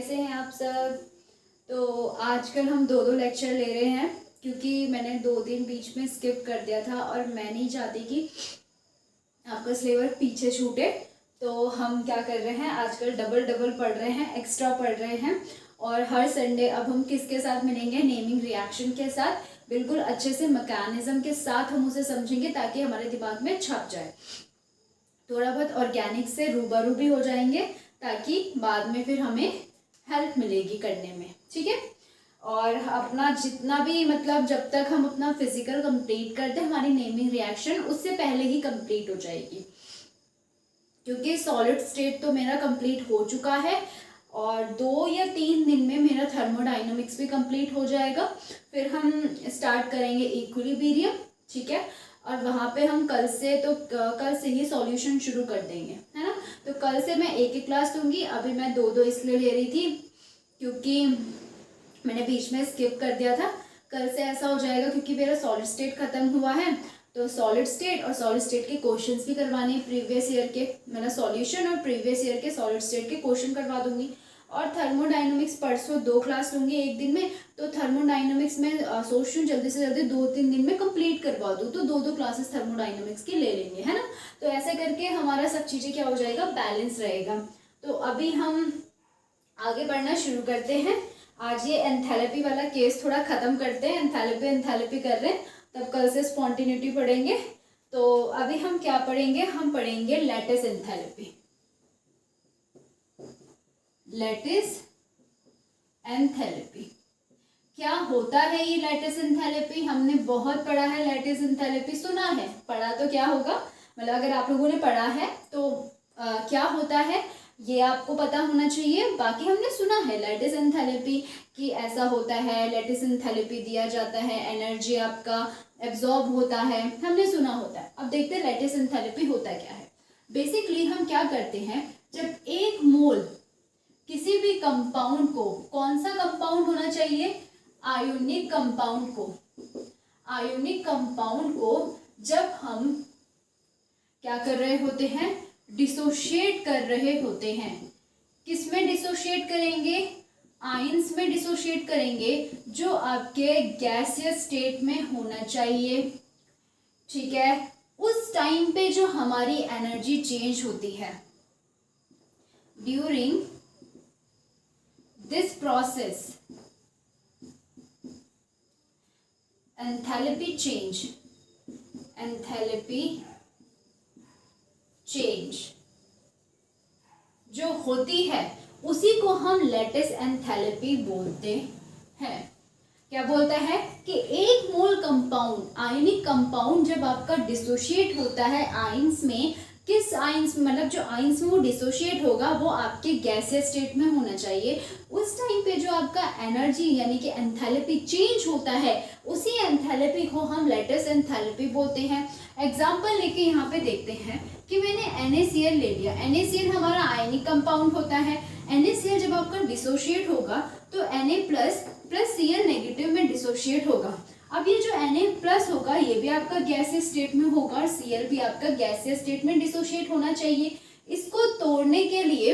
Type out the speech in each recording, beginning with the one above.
कैसे हैं आप सब। तो आजकल हम दो लेक्चर ले रहे हैं क्योंकि मैंने 2 दिन बीच में स्किप कर दिया था और मैं नहीं चाहती कि आपका सिलेबस पीछे छूटे। तो हम क्या कर रहे हैं, आजकल डबल पढ़ रहे हैं, एक्स्ट्रा पढ़ रहे हैं। और हर संडे अब हम किसके साथ मिलेंगे, नेमिंग रिएक्शन के साथ, बिल्कुल अच्छे से मैकेनिज्म के साथ हम उसे समझेंगे ताकि हमारे दिमाग में छप जाए। थोड़ा बहुत ऑर्गेनिक से रूबरू भी हो जाएंगे ताकि बाद में फिर हमें हेल्प मिलेगी करने में, ठीक है। और अपना जितना भी मतलब जब तक हम अपना फिजिकल कंप्लीट करते हैं, हमारी नेमिंग रिएक्शन उससे पहले ही कंप्लीट हो जाएगी, क्योंकि सॉलिड स्टेट तो मेरा कंप्लीट हो चुका है और 2 या 3 दिन में मेरा थर्मोडाइनमिक्स भी कंप्लीट हो जाएगा। फिर हम स्टार्ट करेंगे इक्विलिब्रियम, ठीक है। और वहाँ पे हम कल से ही सॉल्यूशन शुरू कर देंगे, है ना। तो कल से मैं एक क्लास दूंगी। अभी मैं 2 इसलिए ले रही थी क्योंकि मैंने बीच में स्किप कर दिया था। कल से ऐसा हो जाएगा क्योंकि मेरा सॉलिड स्टेट खत्म हुआ है, तो सॉलिड स्टेट और सॉलिड स्टेट के क्वेश्चंस भी करवाने प्रीवियस ईयर के, मेरा सॉल्यूशन और प्रीवियस ईयर के सॉलिड स्टेट के क्वेश्चन करवा दूंगी। और थर्मोडाइनमिक्स परसों 2 क्लास लूंगी एक दिन में, तो थर्मोडाइनमिक्स में सोच रही हूँ जल्दी से जल्दी 2-3 दिन में कंप्लीट करवा दूँ, तो 2 क्लासेस थर्मोडाइनमिक्स की ले लेंगे, है ना। तो ऐसे करके हमारा सब चीज़ें क्या हो जाएगा, बैलेंस रहेगा। तो अभी हम आगे बढ़ना शुरू करते हैं। आज ये एंथैल्पी वाला केस थोड़ा खत्म करते हैं, एंथैल्पी कर रहे हैं, तब कल से स्पॉन्टिन्यूटी पढ़ेंगे। तो अभी हम क्या पढ़ेंगे, हम पढ़ेंगे लैटिस एंथैल्पी। लैटिस एंथैल्पी क्या होता है ये लैटिस एंथैल्पी? हमने बहुत पढ़ा है लैटिस एंथैल्पी, सुना है, पढ़ा तो क्या होगा, मतलब अगर आप लोगों ने पढ़ा है तो क्या होता है ये आपको पता होना चाहिए। बाकी हमने सुना है लैटिस एंथैल्पी कि ऐसा होता है, लैटिस एंथैल्पी दिया जाता है, एनर्जी आपका एब्जॉर्ब होता है, हमने सुना होता है। अब देखते हैं लैटिस एंथैल्पी होता क्या है। बेसिकली हम क्या करते हैं, जब एक मोल किसी भी कंपाउंड को, कौन सा कंपाउंड होना चाहिए, आयोनिक कंपाउंड को जब हम क्या कर रहे होते हैं, डिसोशिएट कर रहे होते हैं, किस में डिसोशिएट करेंगे, आयंस में डिसोशिएट करेंगे, जो आपके गैसियस स्टेट में होना चाहिए, ठीक है। उस टाइम पे जो हमारी एनर्जी चेंज होती है, during this process enthalpy change जो होती है उसी को हम लैटिस एंथैल्पी बोलते हैं। क्या बोलता है कि एक मोल कंपाउंड, आयनिक कंपाउंड जब आपका डिसोशिएट होता है आयंस में, किस आयंस में, मतलब जो आयंस में वो डिसोशिएट होगा वो आपके गैसियस स्टेट में होना चाहिए। उस टाइम पे जो आपका एनर्जी यानी कि एंथैल्पी चेंज होता है, उसी एंथैल्पी को हम लैटिस एंथैल्पी बोलते हैं। एग्जांपल लेके यहाँ पे देखते हैं कि मैंने NaCl ले लिया। NaCl हमारा आयनिक कंपाउंड होता है। NaCl जब आपका डिसोशिएट होगा तो Na प्लस Cl नेगेटिव में डिसोशिएट होगा। अब ये जो Na+ होगा ये भी आपका गैसियस स्टेट में होगा और Cl भी आपका गैसियस स्टेट में डिसोशिएट होना चाहिए। इसको तोड़ने के लिए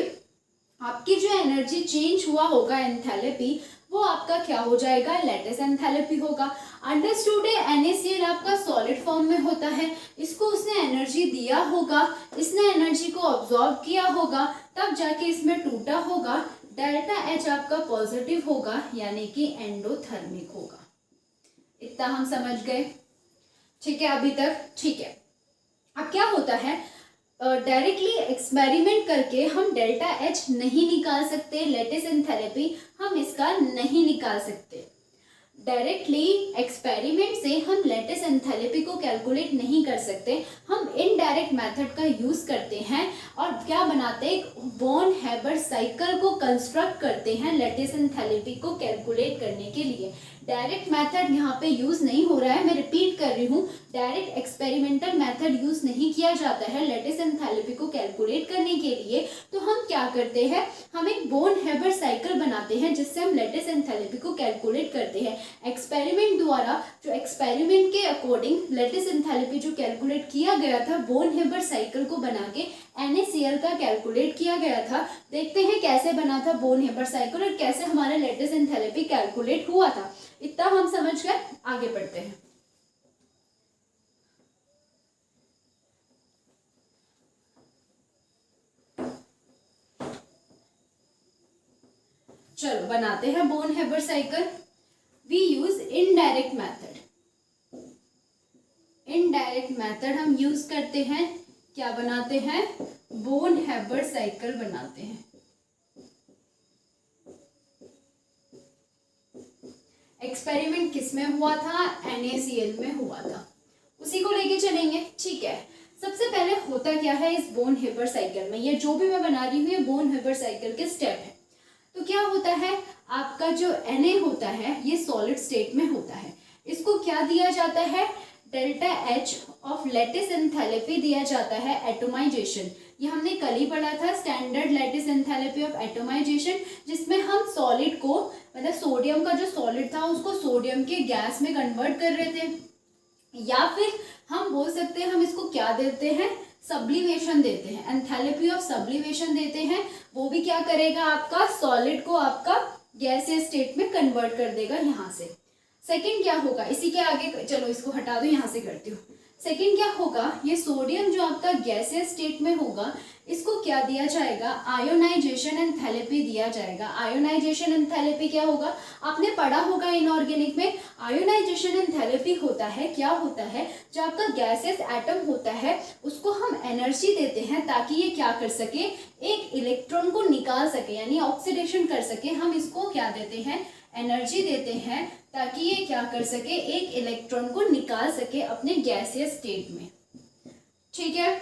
आपकी जो एनर्जी चेंज हुआ होगा एंथैल्पी, वो आपका क्या हो जाएगा, लैटिस एंथैल्पी होगा। अंडरस्टूड है, NaCl आपका सॉलिड फॉर्म में होता है, इसको उसने एनर्जी दिया होगा, इसने एनर्जी को ऑब्जॉर्व किया होगा, तब जाके इसमें टूटा होगा। डेल्टा H आपका पॉजिटिव होगा यानी कि एंडोथर्मिक होगा। इतना हम समझ गए, ठीक है अभी तक, ठीक है। अब क्या होता है, डायरेक्टली एक्सपेरिमेंट करके हम डेल्टा H नहीं निकाल सकते, लैटिस एंथैल्पी हम इसका नहीं निकाल सकते। डायरेक्टली एक्सपेरिमेंट से हम लैटिस एंथैल्पी को कैलकुलेट नहीं कर सकते, हम इनडायरेक्ट मेथड का यूज करते हैं और क्या बनाते हैं, एक बॉन हैबर साइकिल को कंस्ट्रक्ट करते हैं लैटिस एंथैल्पी को कैलकुलेट करने के लिए। डायरेक्ट मेथड यहाँ पे यूज नहीं हो रहा है, मैं रिपीट कर रही हूँ, डायरेक्ट एक्सपेरिमेंटल मेथड यूज नहीं किया जाता है लैटिस एंथैल्पी को कैलकुलेट करने के लिए। तो हम क्या करते हैं, हम एक बोन हैबर साइकिल बनाते हैं जिससे हम लैटिस एंथैल्पी को कैलकुलेट करते हैं एक्सपेरिमेंट द्वारा। जो एक्सपेरिमेंट के अकॉर्डिंग लैटिस एंथैल्पी जो कैलकुलेट किया गया था बोन हैबर साइकिल को बना के NaCl का कैलकुलेट किया गया था। देखते हैं कैसे बना था बोन हेबर साइकिल और कैसे हमारा लेटिस एंथैल्पी कैलकुलेट हुआ था। इतना हम समझ गए, आगे बढ़ते हैं। चलो बनाते हैं Born Haber cycle. We use indirect method. Indirect method हम यूज करते हैं, क्या बनाते हैं, बोन हेबर साइकिल बनाते हैं। एक्सपेरिमेंट किस में हुआ था, NaCl में हुआ था, उसी को लेके चलेंगे। ठीक है, सबसे पहले होता क्या है इस बोन हेबर साइकिल में, ये जो भी मैं बना रही हूँ ये बोन हेबर साइकिल के स्टेप है। तो क्या होता है, आपका जो Na होता है ये सॉलिड स्टेट में होता है, इसको क्या दिया जाता है, delta H of lattice enthalpy दिया जाता है एटोमाइजेशन। ये हमने कल ही पढ़ा था, standard lattice enthalpy of atomization, जिसमें हम सॉलिड को, मतलब सोडियम का जो सॉलिड था उसको सोडियम के गैस में कन्वर्ट कर रहे थे, या फिर हम बोल सकते हैं हम इसको क्या देते हैं, सब्लिमेशन देते हैं, एंथैल्पी ऑफ सब्लिमेशन देते हैं। वो भी क्या करेगा, आपका सॉलिड को आपका गैसियस स्टेट में कन्वर्ट कर देगा। यहाँ से सेकंड क्या होगा, इसी के आगे, चलो इसको हटा दो, यहाँ से करती हूँ। सेकंड क्या होगा, ये सोडियम जो आपका गैसियस स्टेट में होगा इसको क्या दिया जाएगा, आयोनाइजेशन एंथैल्पी दिया जाएगा। आयोनाइजेशन एंथैल्पी क्या होगा, आपने पढ़ा होगा इनऑर्गेनिक में। आयोनाइजेशन एंथैल्पी होता है, क्या होता है, जो आपका गैसियस एटम होता है उसको हम एनर्जी देते हैं ताकि ये क्या कर सके, एक इलेक्ट्रॉन को निकाल सके, यानी ऑक्सीडेशन कर सके। हम इसको क्या देते हैं, एनर्जी देते हैं ताकि ये क्या कर सके, एक इलेक्ट्रॉन को निकाल सके अपने गैसियस स्टेट में। ठीक है,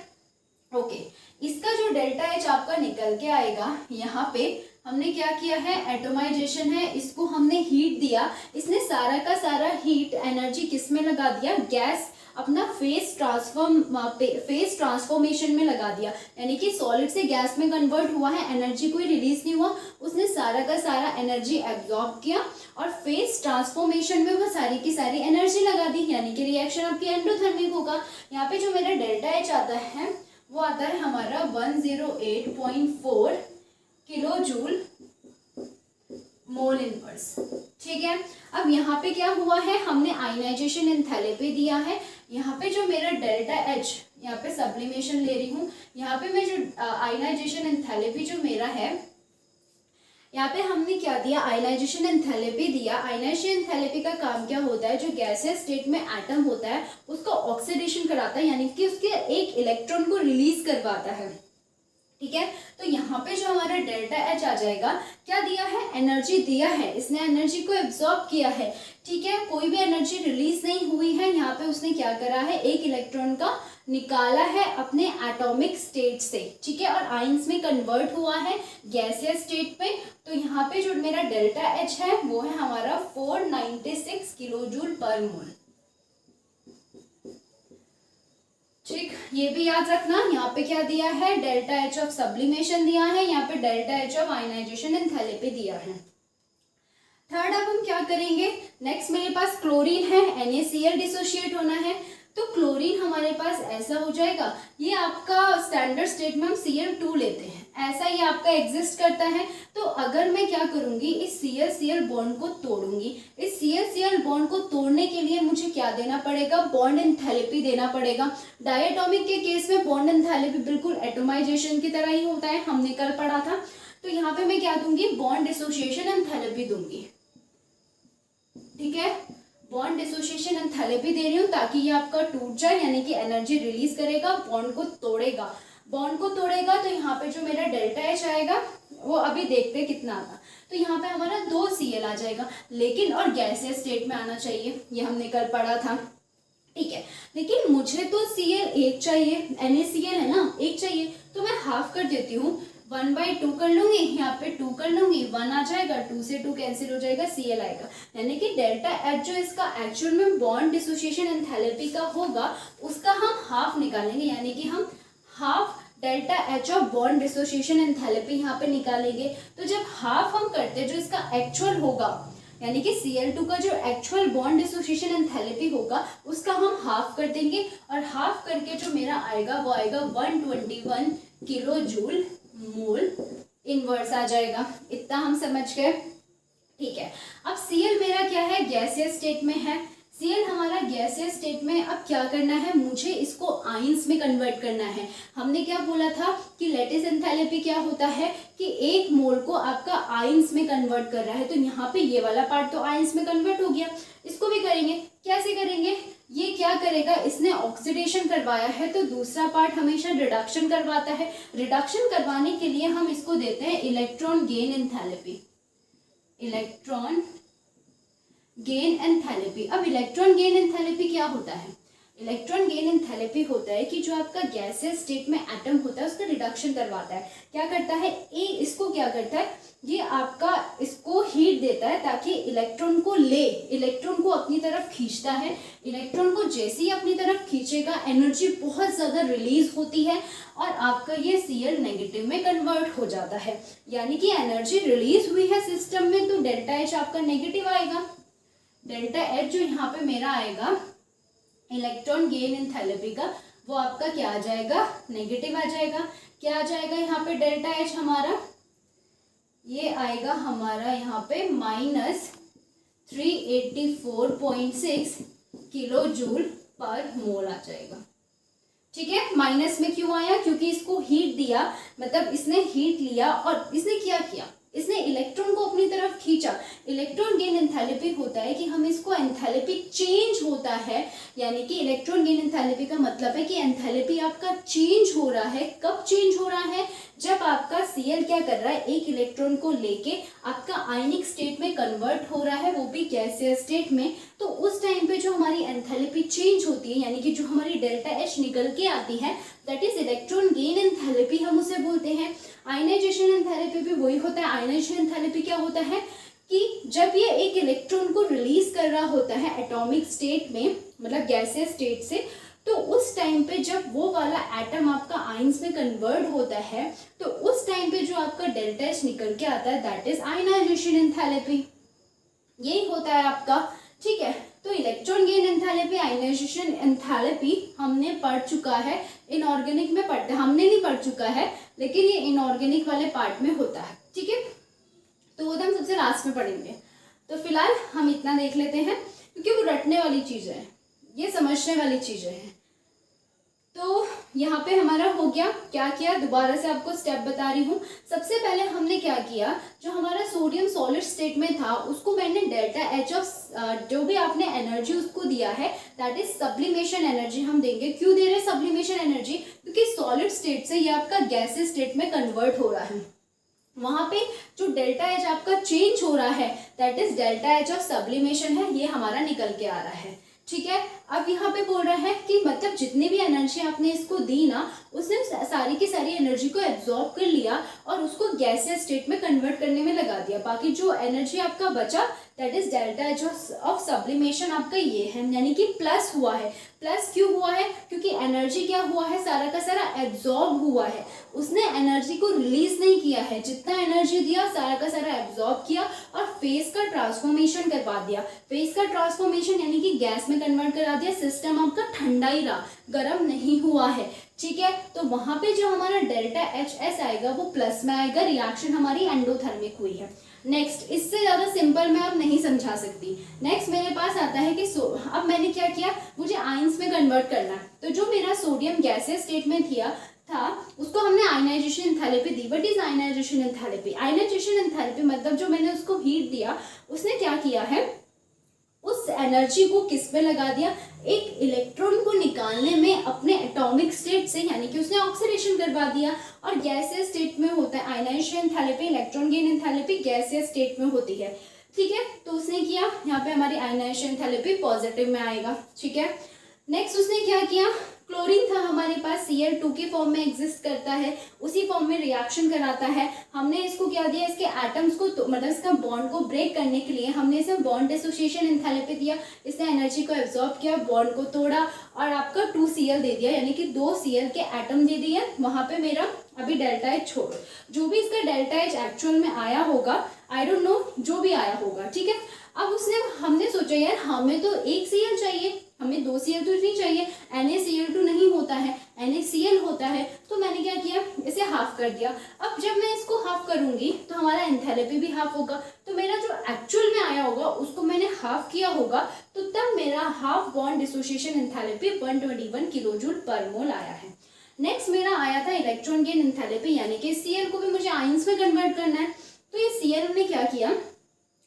ओके। इसका जो डेल्टा H आपका निकल के आएगा, यहाँ पे हमने क्या किया है, एटोमाइजेशन है, इसको हमने हीट दिया, इसने सारा का सारा हीट एनर्जी किस में लगा दिया, गैस अपना फेस ट्रांसफॉर्मेशन में लगा दिया, यानी कि सॉलिड से गैस में कन्वर्ट हुआ है, एनर्जी कोई रिलीज नहीं हुआ, उसने सारा का सारा एनर्जी एब्जॉर्ब किया और फेस ट्रांसफॉर्मेशन में वो सारी की सारी एनर्जी लगा दी, यानी कि रिएक्शन आपकी एंडोथर्मिक होगा। यहाँ पे जो मेरा डेल्टा H आता है वो आता है हमारा 108.4 किलो जूल मोल इनवर्स। ठीक है, अब यहाँ पे क्या हुआ है, हमने आयनाइजेशन एंथैल्पी दिया है। यहाँ पे जो मेरा डेल्टा H, यहाँ पे सब्लिमेशन ले रही हूँ, यहाँ पे मैं जो आयनाइजेशन एंथैल्पी जो मेरा है, यहाँ पे हमने क्या दिया, आयनाइजेशन एंथैल्पी दिया। आयनाइजेशन एंथैल्पी का काम क्या होता है, जो गैसियस स्टेट में एटम होता है उसको ऑक्सीडेशन कराता है, यानी कि उसके एक इलेक्ट्रॉन को रिलीज करवाता है। ठीक है, तो यहाँ पे जो हमारा डेल्टा H आ जाएगा, क्या दिया है, एनर्जी दिया है, इसने एनर्जी को एब्जॉर्ब किया है। ठीक है, कोई भी एनर्जी रिलीज नहीं हुई है, यहाँ पे उसने क्या करा है, एक इलेक्ट्रॉन का निकाला है अपने एटॉमिक स्टेट से। ठीक है, और आयंस में कन्वर्ट हुआ है गैसियस स्टेट में। तो यहाँ पे जो मेरा डेल्टा H है वो है हमारा 496 किलो जूल पर मोल। ठीक, ये भी याद रखना, यहाँ पे क्या दिया है, डेल्टा H ऑफ सब्लिमेशन दिया है, यहाँ पे delta H of ionization enthalpy दिया है। थर्ड अब हम क्या करेंगे, नेक्स्ट मेरे पास क्लोरीन है, NaCl डिसोशिएट होना है, तो क्लोरीन हमारे पास ऐसा हो जाएगा, ये आपका स्टैंडर्ड स्टेट में हम Cl2 लेते हैं, ऐसा ये आपका एग्जिस्ट करता है। तो अगर मैं क्या करूंगी, इस Cl-Cl बॉन्ड को तोड़ूंगी, इस Cl-Cl बॉन्ड को तोड़ने के लिए मुझे क्या देना पड़ेगा, बॉन्ड एंथैल्पी देना पड़ेगा। डायटोमिक के केस में बॉन्ड एंथैल्पी बिल्कुल एटोमाइजेशन की तरह ही होता है, हमने कल पढ़ा था। तो यहाँ पे मैं क्या दूंगी, बॉन्ड डिसोसिएशन एंथैल्पी दूंगी। ठीक है, बॉन्ड डिसोसिएशन एंथैल्पी दे रही हूँ ताकि ये आपका टूट जाए, यानी कि एनर्जी रिलीज करेगा, बॉन्ड को तोड़ेगा। बॉन्ड को तोड़ेगा तो यहाँ पे जो मेरा डेल्टा H आएगा वो अभी देखते कितना आता, तो यहाँ पे हमारा 2 Cl आ जाएगा, लेकिन और गैसियस स्टेट में आना चाहिए, ये हमने कल पढ़ा था। ठीक है, लेकिन मुझे तो Cl एक चाहिए, NaCl है ना, एक चाहिए, तो मैं हाफ कर देती हूँ, 1/2 कर लूंगी, यहाँ पे 2 कर लूंगी, 1 आ जाएगा, 2 से 2 कैंसिल हो जाएगा, Cl आएगा, यानी कि डेल्टा H जो इसका एक्चुअल में बॉन्ड डिसोसिएशन एंथैल्पी का होगा उसका हम हाफ निकालेंगे, यानी कि हम half delta H of bond dissociation enthalpy यहाँ पे निकालेंगे। तो जब हाफ हम करते हैं, जो इसका एक्चुअल होगा, यानी कि Cl2 का जो एक्चुअल बॉन्ड डिसोसिएशन एंथैल्पी होगा उसका हम हाफ कर देंगे, और हाफ करके जो मेरा आएगा वो आएगा 121 किलो जूल मोल इनवर्स आ जाएगा। इतना हम समझ गए, ठीक है। अब Cl मेरा क्या है, गैसियस स्टेट में है। Cl हमारा गैसियस स्टेट में, अब क्या करना है, मुझे इसको आइंस में कन्वर्ट करना है। हमने क्या बोला था कि लैटिस एंथैल्पी क्या होता है कि एक मोल को आपका आइंस में कन्वर्ट कर रहा है। तो यहाँ पे ये वाला पार्ट तो आइंस में कन्वर्ट हो गया, इसको भी करेंगे। कैसे करेंगे, ये क्या करेगा, इसने ऑक्सीडेशन करवाया है तो दूसरा पार्ट हमेशा रिडक्शन करवाता है। रिडक्शन करवाने के लिए हम इसको देते हैं electron gain enthalpy, electron gain enthalpy. अब इलेक्ट्रॉन गेन एंथैल्पी क्या होता है, इलेक्ट्रॉन गेन एंथैल्पी होता है कि जो आपका गैसियस स्टेट में एटम होता है उसका रिडक्शन करवाता है। क्या करता है, इसको क्या करता है, ये आपका इसको हीट देता है ताकि इलेक्ट्रॉन को ले, इलेक्ट्रॉन को अपनी तरफ खींचता है। इलेक्ट्रॉन को जैसे ही अपनी तरफ खींचेगा एनर्जी बहुत ज़्यादा रिलीज होती है और आपका ये Cl नेगेटिव में कन्वर्ट हो जाता है। यानी कि एनर्जी रिलीज हुई है सिस्टम में तो डेल्टा H आपका नेगेटिव आएगा। डेल्टा H जो यहाँ पे मेरा आएगा इलेक्ट्रॉन गेन एंथैल्पी का, वो आपका क्या आ जाएगा, नेगेटिव आ जाएगा। क्या आ जाएगा यहाँ पे डेल्टा H हमारा, ये आएगा हमारा यहाँ पे -384.6 किलो जूल पर मोल आ जाएगा। ठीक है, माइनस में क्यों आया, क्योंकि इसको हीट दिया, मतलब इसने हीट लिया और इसने क्या किया, इसने इलेक्ट्रॉन को अपनी तरफ खींचा। इलेक्ट्रॉन गेन एंथैल्पी होता है कि हम इसको एंथैल्पी चेंज होता है, यानी कि इलेक्ट्रॉन गेन एंथैल्पी का मतलब है कि एंथैल्पी आपका चेंज हो रहा है। कब चेंज हो रहा है, जब आपका Cl क्या कर रहा है, एक इलेक्ट्रॉन को लेके आपका आयनिक स्टेट में कन्वर्ट हो रहा है, वो भी गैसियस स्टेट में। तो उस टाइम पे जो हमारी एंथैल्पी चेंज होती है, यानी कि जो हमारी डेल्टा H निकल के आती है, that is electron gain enthalpy हम उसे बोलते हैं। आयनाइजेशन एंथैल्पी भी वही होता है। आयनाइजेशन एंथैल्पी क्या होता है कि जब ये एक इलेक्ट्रॉन को रिलीज कर रहा होता है एटॉमिक स्टेट में, मतलब गैसियस स्टेट से, तो उस टाइम पे जब वो वाला एटम आपका आइंस में कन्वर्ट होता है तो उस टाइम पे जो आपका डेल्टा H निकल के आता है दैट इज आयनाइजेशन एंथैल्पी। यही होता है आपका, ठीक है। तो electron gain enthalpy, ionization enthalpy हमने पढ़ चुका है, इनऑर्गेनिक में पढ़ते हैं, हमने नहीं पढ़ चुका है लेकिन ये इनऑर्गेनिक वाले पार्ट में होता है, ठीक है। तो वो हम सबसे लास्ट में पढ़ेंगे। तो फिलहाल हम इतना देख लेते हैं क्योंकि वो रटने वाली चीज़ें हैं, ये समझने वाली चीज़ें हैं। तो यहाँ पे हमारा हो गया, क्या किया, दोबारा से आपको स्टेप बता रही हूँ। सबसे पहले हमने क्या किया, जो हमारा सोडियम सॉलिड स्टेट में था उसको मैंने डेल्टा H ऑफ जो भी आपने एनर्जी उसको दिया है दैट इज सब्लिमेशन एनर्जी हम देंगे। क्यों दे रहे हैं सब्लिमेशन एनर्जी, क्योंकि सॉलिड स्टेट से ये आपका गैसेस स्टेट में कन्वर्ट हो रहा है। वहाँ पे जो डेल्टा H आपका चेंज हो रहा है that is delta H of sublimation है, ये हमारा निकल के आ रहा है, ठीक है। अब यहाँ पे बोल रहा है कि मतलब जितनी भी एनर्जी आपने इसको दी ना, उसने सारी की सारी एनर्जी को एब्जॉर्ब कर लिया और उसको गैसियस स्टेट में कन्वर्ट करने में लगा दिया। बाकी जो एनर्जी आपका बचा that is delta H of sublimation आपका ये है, यानी कि प्लस हुआ है। प्लस क्यों हुआ है, क्योंकि एनर्जी क्या हुआ है, सारा का सारा एब्जॉर्ब हुआ है, उसने एनर्जी को रिलीज नहीं किया है। जितना एनर्जी दिया सारा का सारा एब्जॉर्ब किया और फेस का ट्रांसफॉर्मेशन करवा दिया। फेस का ट्रांसफॉर्मेशन यानी कि गैस में कन्वर्ट करा दिया। सिस्टम आपका ठंडा ही रहा, गर्म नहीं हुआ है, ठीक है। तो वहां पे जो हमारा डेल्टा HS आएगा वो प्लस में आएगा, रिएक्शन हमारी एंडोथर्मिक हुई है। नेक्स्ट, इससे ज़्यादा सिंपल मैं अब नहीं समझा सकती। नेक्स्ट मेरे पास आता है कि अब मैंने क्या किया, मुझे आइंस में कन्वर्ट करना है। तो जो मेरा सोडियम गैसेस स्टेट में था उसको हमने आयनाइजेशन एंथैल्पी दी। What is ionization enthalpy, ionization enthalpy मतलब जो मैंने उसको हीट दिया, उसने क्या किया है, उस एनर्जी को किस में लगा दिया, एक इलेक्ट्रॉन को निकालने में अपने एटॉमिक स्टेट से, यानी कि उसने ऑक्सीडेशन करवा दिया। और गैसियस स्टेट में होता है ionization enthalpy, electron gain enthalpy gaseous state में होती है, ठीक है। तो उसने किया, यहाँ पे हमारी आयनाइजेशन एंथैल्पी पॉजिटिव में आएगा, ठीक है। नेक्स्ट उसने क्या किया, क्लोरीन था हमारे पास, Cl2 के फॉर्म में एग्जिस्ट करता है, उसी फॉर्म में रिएक्शन कराता है। हमने इसको क्या दिया, इसके एटम्स को मतलब इसका बॉन्ड को ब्रेक करने के लिए हमने इसे बॉन्ड डिसोसिएशन एंथैल्पी दिया। इसने एनर्जी को एब्जॉर्ब किया, बॉन्ड को तोड़ा और आपका 2Cl दे दिया, यानी कि 2 Cl के एटम दे दिए। वहां पे मेरा अभी डेल्टा H छोड़ो, जो भी इसका डेल्टा H एक्चुअल में आया होगा, आई डोंट नो, जो भी आया होगा, ठीक है। अब हमने सोचा यार हमें तो एक Cl चाहिए, हमें 2 Cl2 नहीं चाहिए, NaCl2 नहीं होता है, NaCl होता है। तो मैंने क्या किया, इसे हाफ कर दिया। अब जब मैं इसको हाफ करूंगी तो हमारा एंथैल्पी भी हाफ होगा, तो मेरा जो एक्चुअल में आया होगा उसको मैंने हाफ किया होगा, तो तब मेरा half bond dissociation enthalpy 121 kilojoule पर मोल आया है। नेक्स्ट मेरा आया था इलेक्ट्रॉन गेन एंथैल्पी, यानी कि Cl को भी मुझे आयंस में कन्वर्ट करना है। तो ये Cl ने क्या किया,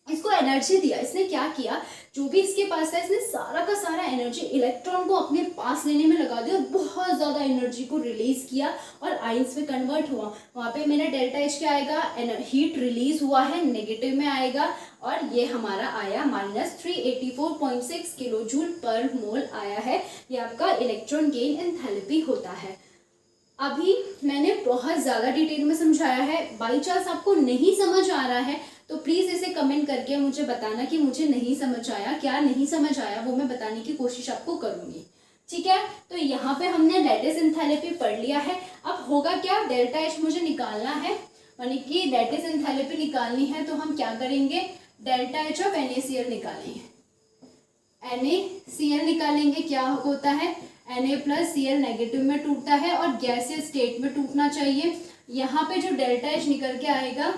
इसको एनर्जी दिया। इसने क्या किया, जो भी इसके पास था इसने सारा का सारा एनर्जी इलेक्ट्रॉन को अपने पास लेने में लगा दिया और बहुत ज़्यादा एनर्जी को रिलीज किया और आइंस में कन्वर्ट हुआ। वहाँ पे मेरा डेल्टा एच क्या आएगा, हीट रिलीज हुआ है, नेगेटिव में आएगा, और ये हमारा आया -384.6 किलोजूल पर मोल आया है। ये आपका इलेक्ट्रॉन गेन एंथैल्पी होता है। अभी मैंने बहुत ज़्यादा डिटेल में समझाया है, बाई चांस आपको नहीं समझ आ रहा है तो प्लीज़ इसे कमेंट करके मुझे बताना कि मुझे नहीं समझ आया, क्या नहीं समझ आया, वो मैं बताने की कोशिश आपको करूँगी। ठीक है, तो यहाँ पे हमने लैटिस एंथैल्पी पढ़ लिया है। अब होगा क्या, डेल्टा एच मुझे निकालना है, यानी कि लैटिस एंथैल्पी निकालनी है, तो हम क्या करेंगे, डेल्टा एच ऑफ NaCl निकालेंगे। NaCl निकालेंगे, क्या होता है, Na+Cl नेगेटिव में टूटता है और गैसियस स्टेट में टूटना चाहिए। यहाँ पे जो डेल्टा एच निकल के आएगा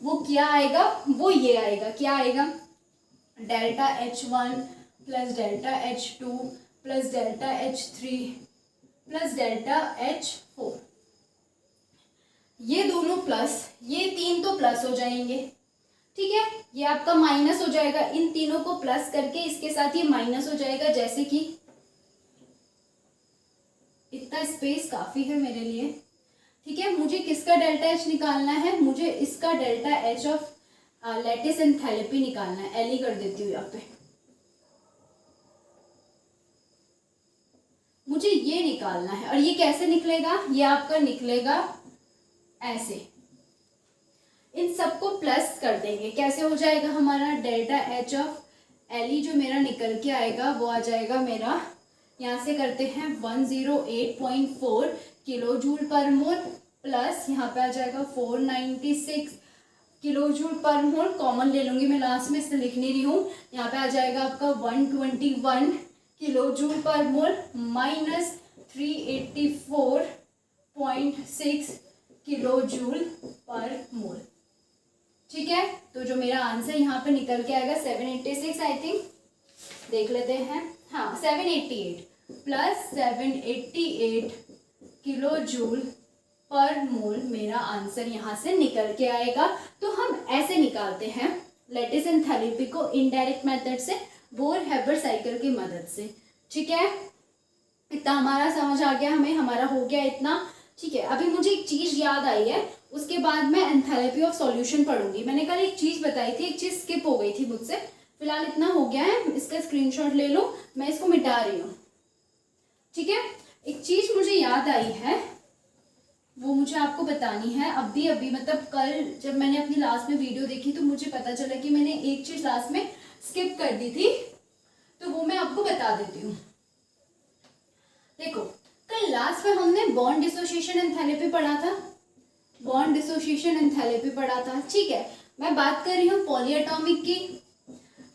वो क्या आएगा, वो ये आएगा, क्या आएगा, delta H1 plus delta H2 plus delta H3 plus delta H4। ये दोनों प्लस, ये 3 तो प्लस हो जाएंगे। ठीक है, ये आपका माइनस हो जाएगा, इन तीनों को प्लस करके इसके साथ ये माइनस हो जाएगा, जैसे कि इतना स्पेस काफी है मेरे लिए। ठीक है, मुझे किसका डेल्टा एच निकालना है, मुझे इसका delta H of lattice enthalpy निकालना है। एल कर देती हूँ यहाँ पे, मुझे ये निकालना है। और ये कैसे निकलेगा, ये आपका निकलेगा ऐसे, इन सबको प्लस कर देंगे, कैसे हो जाएगा हमारा डेल्टा एच ऑफ एल जो मेरा निकल के आएगा वो आ जाएगा मेरा, यहाँ से करते हैं 108.4 किलोजूल पर मोल प्लस यहाँ पे आ जाएगा 496 किलोजूल पर मोल, कॉमन ले लूंगी मैं लास्ट में, इससे लिख नहीं रही हूँ। यहाँ पे आ जाएगा आपका 121 किलोजूल पर मोल माइनस 384.6 किलोजूल पर मोल। ठीक है, तो जो मेरा आंसर यहाँ पे निकल के आएगा 786, आई थिंक देख लेते हैं, हाँ 788 प्लस 788 किलो जूल पर मोल मेरा आंसर यहाँ से निकल के आएगा। तो हम ऐसे निकालते हैं लैटिस एंथैल्पी को इनडायरेक्ट मेथड से, बोर-हैबर साइकिल की मदद से। ठीक है, इतना हमारा समझ आ गया, हमें हमारा हो गया इतना। ठीक है, अभी मुझे एक चीज़ याद आई है, उसके बाद मैं एंथैल्पी ऑफ सॉल्यूशन पढ़ूंगी। मैंने कल एक चीज़ बताई थी, एक चीज़ स्किप हो गई थी मुझसे, फिलहाल इतना हो गया है, इसका स्क्रीनशॉट ले लो, मैं इसको मिटा रही हूँ। ठीक है, एक चीज़ मुझे याद आई है, वो मुझे आपको बतानी है अभी मतलब कल जब मैंने अपनी लास्ट में वीडियो देखी तो मुझे पता चला कि मैंने एक चीज़ लास्ट में स्किप कर दी थी, तो वो मैं आपको बता देती हूँ। देखो, कल लास्ट में हमने बॉन्ड डिसोसिएशन एंथैल्पी पढ़ा था, बॉन्ड डिसोसिएशन एंथैल्पी पढ़ा था। ठीक है, मैं बात कर रही हूँ पॉलीएटॉमिक की।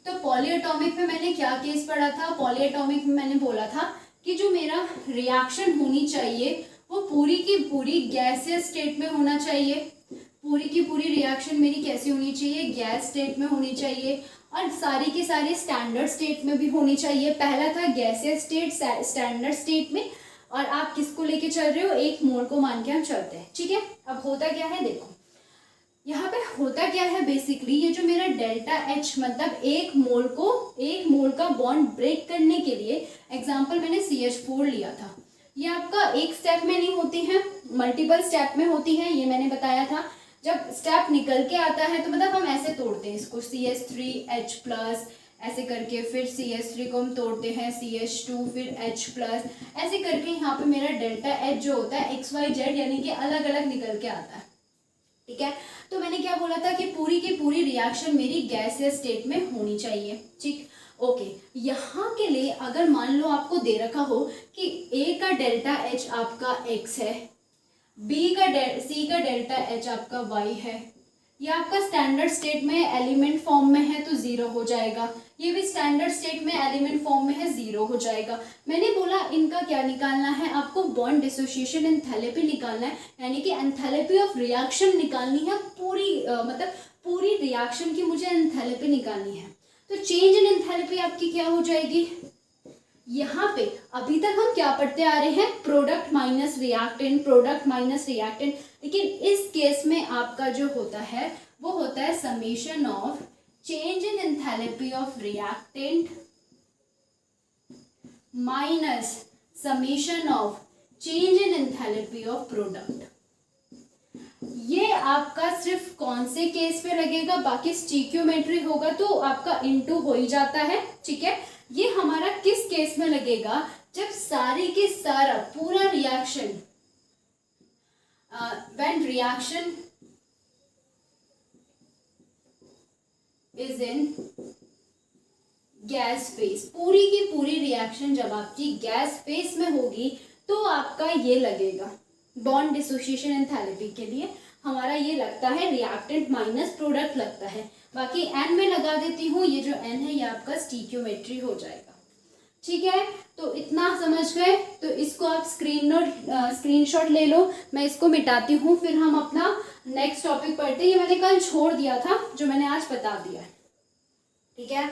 तो पॉलीएटॉमिक में मैंने क्या केस पढ़ा था, पॉलीएटॉमिक में मैंने बोला था कि जो मेरा रिएक्शन होनी चाहिए वो पूरी की पूरी गैसियस स्टेट में होना चाहिए, पूरी की पूरी रिएक्शन मेरी कैसी होनी चाहिए, गैस स्टेट में होनी चाहिए, और सारी की सारी स्टैंडर्ड स्टेट में भी होनी चाहिए। पहला था गैसियस स्टेट स्टैंडर्ड स्टेट में, और आप किसको लेके चल रहे हो, एक मोल को मान के हम चलते हैं। ठीक है, अब होता क्या है, देखो यहाँ पे होता क्या है, बेसिकली ये जो मेरा डेल्टा एच मतलब एक मोल का बॉन्ड ब्रेक करने के लिए, एग्जांपल मैंने CH4 लिया था, ये आपका एक स्टेप में नहीं होती है, मल्टीपल स्टेप में होती है, ये मैंने बताया था। जब स्टेप निकल के आता है तो मतलब हम ऐसे तोड़ते हैं इसको, CH3H+, ऐसे करके फिर CH3 को हम तोड़ते हैं, CH2 फिर H+, ऐसे करके यहाँ पे मेरा डेल्टा एच जो होता है XYZ यानी कि अलग अलग निकल के आता है। ठीक है, तो मैंने क्या बोला था कि पूरी की पूरी रिएक्शन मेरी गैसियस स्टेट में होनी चाहिए। ठीक, ओके, यहाँ के लिए अगर मान लो आपको दे रखा हो कि A का डेल्टा एच आपका X है, C का डेल्टा एच आपका Y है, ये आपका स्टैंडर्ड स्टेट में एलिमेंट फॉर्म में है तो जीरो हो जाएगा, ये भी स्टैंडर्ड स्टेट में एलिमेंट फॉर्म में है, जीरो हो जाएगा। मैंने बोला इनका क्या निकालना है, आपको बॉन्ड डिसोसिएशन एंथैल्पी निकालना है, यानी कि एंथैल्पी ऑफ रिएक्शन निकालनी है, पूरी मतलब पूरी रिएक्शन की मुझे एंथैल्पी निकालनी है। तो चेंज इन एंथैल्पी आपकी क्या हो जाएगी, यहाँ पे अभी तक हम क्या पढ़ते आ रहे हैं, product minus reactant, product minus reactant, लेकिन इस केस में आपका जो होता है वो होता है summation of change in enthalpy of reactant minus summation of change in enthalpy of product. ये आपका सिर्फ कौन से केस पे लगेगा, बाकी स्टीक्योमेट्री होगा तो आपका इनटू हो ही जाता है, ठीक है। ये हमारा किस केस में लगेगा, जब सारी की सारा पूरा reaction when reaction is in gas phase, पूरी की पूरी रिएक्शन जब आपकी गैस फेज में होगी तो आपका ये लगेगा बॉन्ड डिसोसिएशन एंथैल्पी के लिए हमारा ये लगता है रिएक्टेंट माइनस प्रोडक्ट लगता है। बाकी एन में लगा देती हूँ, ये जो एन है ये आपका स्टीक्योमेट्री हो जाएगा, ठीक है। तो इतना समझ गए, तो इसको आप स्क्रीनशॉट ले लो, मैं इसको मिटाती हूँ, फिर हम अपना नेक्स्ट टॉपिक पढ़ते हैं। ये मैंने कल छोड़ दिया था जो मैंने आज बता दिया है, ठीक है।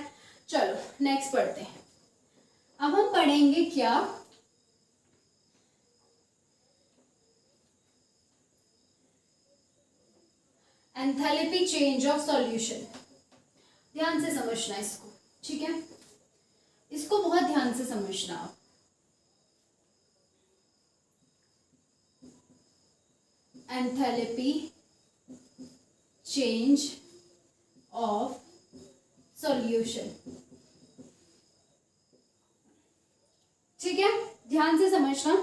चलो नेक्स्ट पढ़ते हैं। अब हम पढ़ेंगे क्या, एंथैल्पी चेंज ऑफ सॉल्यूशन। ध्यान से समझना इसको, ठीक है, इसको बहुत ध्यान से समझना आप। एंथैल्पी चेंज ऑफ सॉल्यूशन, ठीक है, ध्यान से समझना।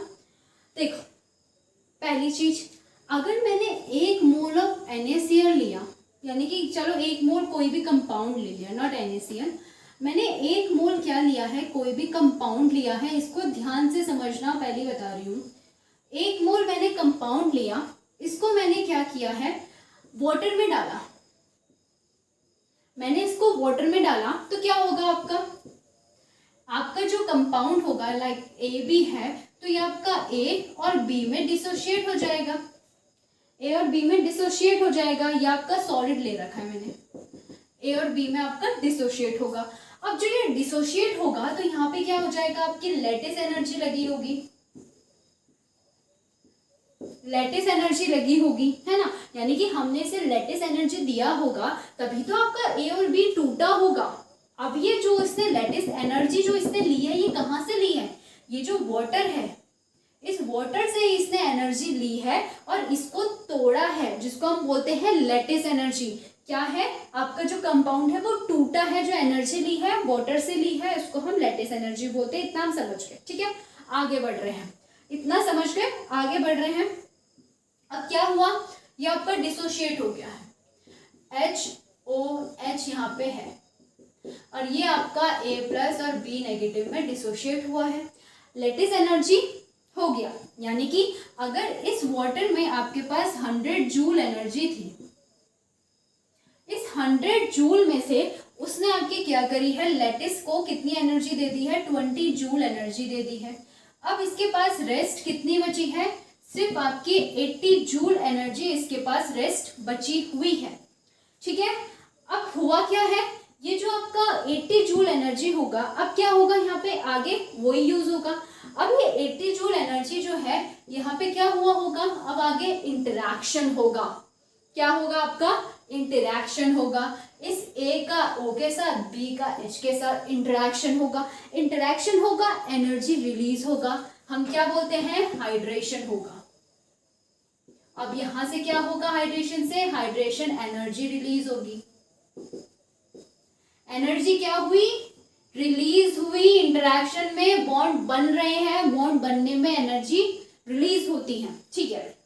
देखो पहली चीज, अगर मैंने 1 मोल ऑफ NaCl लिया, यानी कि चलो 1 मोल कोई भी कंपाउंड ले लिया, नॉट NaCl, मैंने 1 मोल क्या लिया है, कोई भी कंपाउंड लिया है, इसको ध्यान से समझना, पहले बता रही हूँ। 1 मोल मैंने कंपाउंड लिया, इसको मैंने क्या किया है, वाटर में डाला, मैंने इसको वाटर में डाला तो क्या होगा आपका जो कंपाउंड होगा, लाइक AB है, तो ये आपका A और B में डिसोशिएट हो जाएगा, A और B में डिसोशिएट हो जाएगा। ये आपका सॉलिड ले रखा है मैंने, A और B में आपका डिसोशिएट होगा। अब जो ये डिसोशिएट होगा तो यहाँ पे क्या हो जाएगा, आपकी लैटिस एनर्जी लगी होगी, लैटिस एनर्जी लगी होगी, है ना, यानी कि हमने इसे लैटिस एनर्जी दिया होगा तभी तो आपका A और B टूटा होगा। अब ये जो इसने लैटिस एनर्जी जो इसने ली है, ये कहाँ से ली है, ये जो वाटर है, इस वाटर से इसने एनर्जी ली है और इसको तोड़ा है, जिसको हम बोलते हैं लैटिस एनर्जी। क्या है, आपका जो कंपाउंड है वो टूटा है, जो एनर्जी ली है वाटर से ली है, उसको हम लैटिस एनर्जी बोलते हैं। इतना हम समझ गए, ठीक है, आगे बढ़ रहे हैं, इतना समझ गए, आगे बढ़ रहे हैं। अब क्या हुआ, ये आपका डिसोशिएट हो गया है, HOH यहाँ पे है, और ये आपका A+ और B नेगेटिव में डिसोशिएट हुआ है, लैटिस एनर्जी हो गया। यानी कि अगर इस वाटर में आपके पास 100 जूल एनर्जी थी, इस 100 जूल में से उसने आपकी क्या करी है, लैटिस को कितनी एनर्जी दे दी है, 20 जूल एनर्जी दे दी है। अब इसके पास रेस्ट कितनी बची है, सिर्फ आपकी 80 जूल एनर्जी इसके पास रेस्ट बची हुई है, ठीक है। अब हुआ क्या है, ये जो आपका 80 जूल एनर्जी होगा, अब क्या होगा, यहाँ पे आगे वही यूज होगा। अब ये 80 जूल एनर्जी जो है यहाँ पे क्या हुआ होगा, अब आगे इंटरैक्शन होगा, क्या होगा, आपका इंटरैक्शन होगा, इस A का O के साथ, B का H के साथ इंटरैक्शन होगा, इंटरैक्शन होगा, एनर्जी रिलीज होगा, हम क्या बोलते हैं, हाइड्रेशन होगा। अब यहां से क्या होगा, हाइड्रेशन से, हाइड्रेशन एनर्जी रिलीज होगी, एनर्जी क्या हुई, रिलीज हुई, इंटरैक्शन में बॉन्ड बन रहे हैं, बॉन्ड बनने में एनर्जी रिलीज होती है, ठीक है,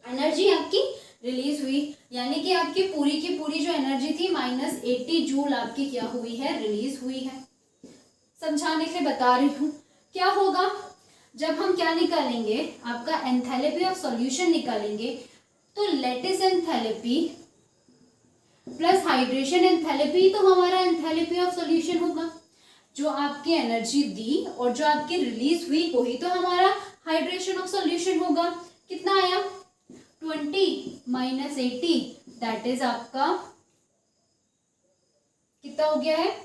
एनर्जी आपकी रिलीज हुई, यानी कि आपकी पूरी की पूरी जो एनर्जी थी -80 जूल आपकी क्या हुई है, रिलीज हुई है। समझाने के लिए बता रही हूँ, क्या होगा जब हम क्या निकालेंगे, आपका एंथैल्पी ऑफ सॉल्यूशन निकालेंगे, तो lattice enthalpy plus hydration enthalpy, तो हमारा एंथैल्पी ऑफ सॉल्यूशन होगा। जो आपकी एनर्जी दी और जो आपकी रिलीज हुई वही तो हमारा हाइड्रेशन ऑफ सॉल्यूशन होगा। कितना आया 20 माइनस 80, दैट इज आपका कितना हो गया है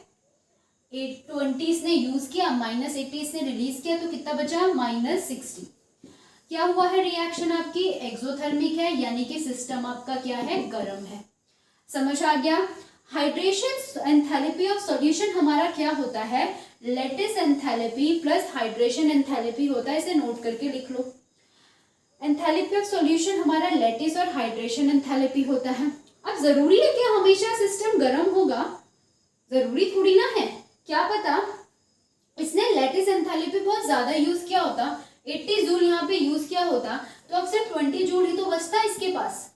20 इसने यूज किया माइनस 80 इसने रिलीज किया, तो कितना बचा माइनस 60। क्या हुआ है रिएक्शन आपकी एक्सोथर्मिक है, यानी कि सिस्टम आपका क्या है गर्म है। समझ आ गया। हाइड्रेशन एंथैल्पी ऑफ सॉल्यूशन हमारा क्या होता है, lattice enthalpy plus hydration enthalpy होता है, इसे नोट करके लिख लो। एंथैल्पी ऑफ सॉल्यूशन हमारा लैटिस और हाइड्रेशन एंथैल्पी होता है। अब जरूरी है कि हमेशा सिस्टम गर्म होगा, जरूरी थोड़ी ना है, क्या पता इसने लैटिस एंथैल्पी बहुत ज्यादा यूज किया होता, 80 जूल यहाँ पे यूज किया होता, तो अब सिर्फ 20 जूल ही तो बचता है इसके पास,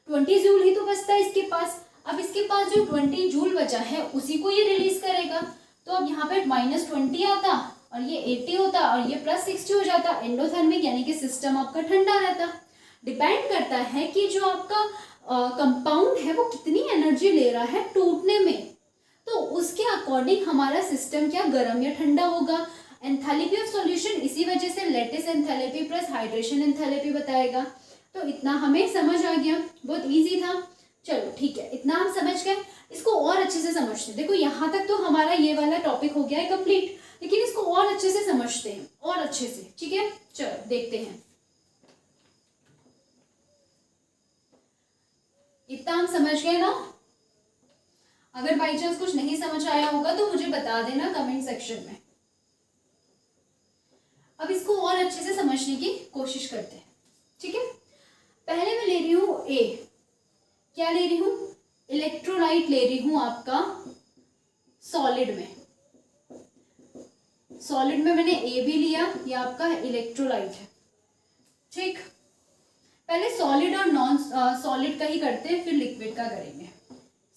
20 जूल ही तो बचता है इसके पास। अब इसके पास जो 20 जूल बचा है उसी को ये रिलीज करेगा, तो अब यहाँ पे -20 आता और ये 80 होता और ये +60 हो जाता, एंडोथर्मिक, यानी कि सिस्टम आपका ठंडा रहता। डिपेंड करता है कि जो आपका कंपाउंड है वो कितनी एनर्जी ले रहा है टूटने में, तो उसके अकॉर्डिंग हमारा सिस्टम क्या गर्म या ठंडा होगा। एंथैल्पी ऑफ सॉल्यूशन इसी वजह से lattice enthalpy plus hydration enthalpy बताएगा। तो इतना हमें समझ आ गया, बहुत इजी था। चलो ठीक है, इतना हम समझ गए, इसको और अच्छे से समझते हैं। देखो यहाँ तक तो हमारा ये वाला टॉपिक हो गया है कंप्लीट, लेकिन इसको और अच्छे से समझते हैं, और अच्छे से, ठीक है। चलो देखते हैं, इतना हम समझ गए ना। अगर बाई चांस कुछ नहीं समझ आया होगा तो मुझे बता देना कमेंट सेक्शन में। अब इसको और अच्छे से समझने की कोशिश करते हैं, ठीक है। पहले मैं ले रही हूं ए, क्या ले रही हूं, इलेक्ट्रोलाइट ले रही हूं आपका सॉलिड में। सॉलिड में मैंने ए भी लिया, ये आपका इलेक्ट्रोलाइट है, ठीक। पहले सॉलिड और नॉन सॉलिड का ही करते हैं, फिर लिक्विड का करेंगे।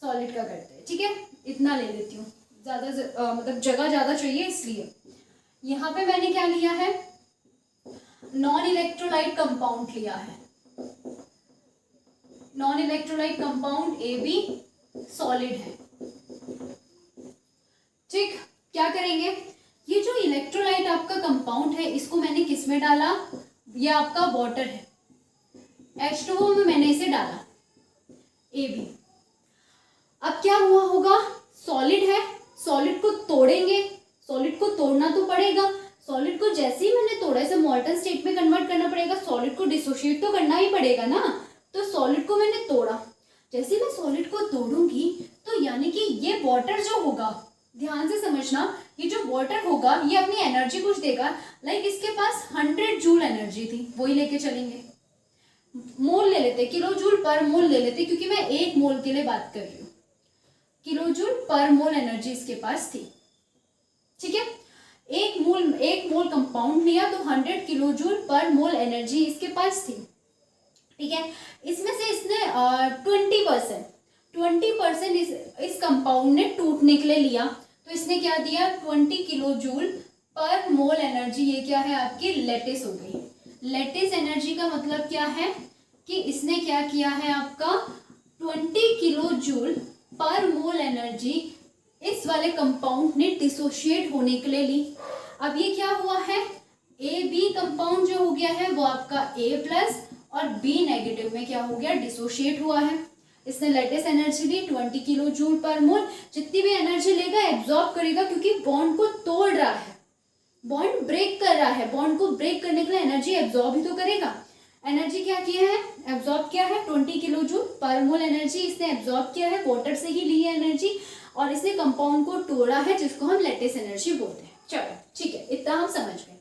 सॉलिड का करते हैं, ठीक है। इतना ले लेती हूँ, ज्यादा मतलब जगह ज्यादा चाहिए इसलिए। यहाँ पे मैंने क्या लिया है, नॉन इलेक्ट्रोलाइट कंपाउंड लिया है, non electrolyte compound A B solid है, ठीक। क्या करेंगे, ये जो इलेक्ट्रोलाइट आपका कंपाउंड है इसको मैंने किस में डाला, ये आपका वाटर है, H2O में मैंने इसे डाला AB। अब क्या हुआ होगा, सॉलिड है, सॉलिड को तोड़ेंगे, सॉलिड को तोड़ना तो पड़ेगा, सॉलिड को जैसे ही मैंने तोड़ा इसे मॉल्टन स्टेट में कन्वर्ट करना पड़ेगा, सॉलिड को डिसोशिएट तो करना ही पड़ेगा ना। तो सॉलिड को मैंने तोड़ा, जैसे मैं सॉलिड को तोड़ूंगी तो यानी कि ये वाटर जो होगा, ध्यान से समझना, ये जो वाटर होगा ये अपनी एनर्जी कुछ देगा, लाइक इसके पास 100 जूल एनर्जी थी, वही लेके चलेंगे। मोल ले लेते, किलो जूल पर मोल ले लेते, क्योंकि मैं 1 मोल के लिए बात कर रही हूँ। किलो जूल पर मोल एनर्जी इसके पास थी, ठीक है। एक मोल कंपाउंड लिया तो 100 किलो जूल पर मोल एनर्जी इसके पास थी, ठीक है। इसमें से इसने 20% इस कंपाउंड ने टूटने के लिए लिया, तो इसने क्या दिया 20 किलो जूल पर मोल एनर्जी, ये क्या है आपकी लैटिस हो गई। लैटिस एनर्जी का मतलब क्या है कि इसने क्या किया है आपका 20 किलो जूल पर मोल एनर्जी इस वाले कंपाउंड ने डिसोशिएट होने के लिए ली। अब ये क्या हुआ है, ए बी कंपाउंड जो हो गया है वो आपका A प्लस और B नेगेटिव में क्या हो गया, डिसोशिएट हुआ है। इसने लेटेस्ट एनर्जी ली 20 किलो जूल पर मोल, जितनी भी एनर्जी लेगा एब्जॉर्ब करेगा, क्योंकि बॉन्ड को तोड़ रहा है, बॉन्ड ब्रेक कर रहा है, बॉन्ड को ब्रेक करने के लिए एनर्जी एब्जॉर्ब ही तो करेगा। एनर्जी क्या किया है, एब्जॉर्ब किया है 20 किलो जूल पर मोल एनर्जी इसने एब्जॉर्ब किया है, वाटर से ही ली है एनर्जी, और इसने कंपाउंड को तोड़ा है, जिसको हम लेटेस्ट एनर्जी बोलते हैं। चलो ठीक है, इतना हम समझ गए।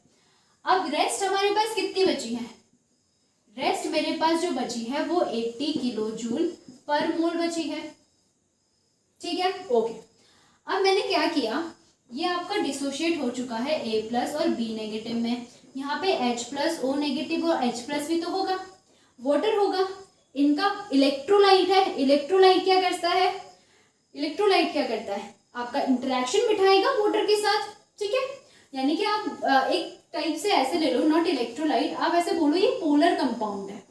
अब रेस्ट हमारे पास कितनी बची है, रेस्ट मेरे पास जो बची है वो 80 किलो जूल पर मोल बची है, ठीक है, ओके। अब मैंने क्या किया, ये आपका डिसोशिएट हो चुका है A प्लस और B नेगेटिव में, यहाँ पे H प्लस O नेगेटिव और H प्लस भी तो होगा, वाटर होगा, इनका इलेक्ट्रोलाइट है। इलेक्ट्रोलाइट क्या करता है, इलेक्ट्रोलाइट क्या करता है, आपका इंटरेक्शन बिठाएगा वाटर के साथ, ठीक है। यानी कि आप एक टाइप से ऐसे ले लो, नॉट इलेक्ट्रोलाइट, आप ऐसे बोलो ये पोलर कंपाउंड है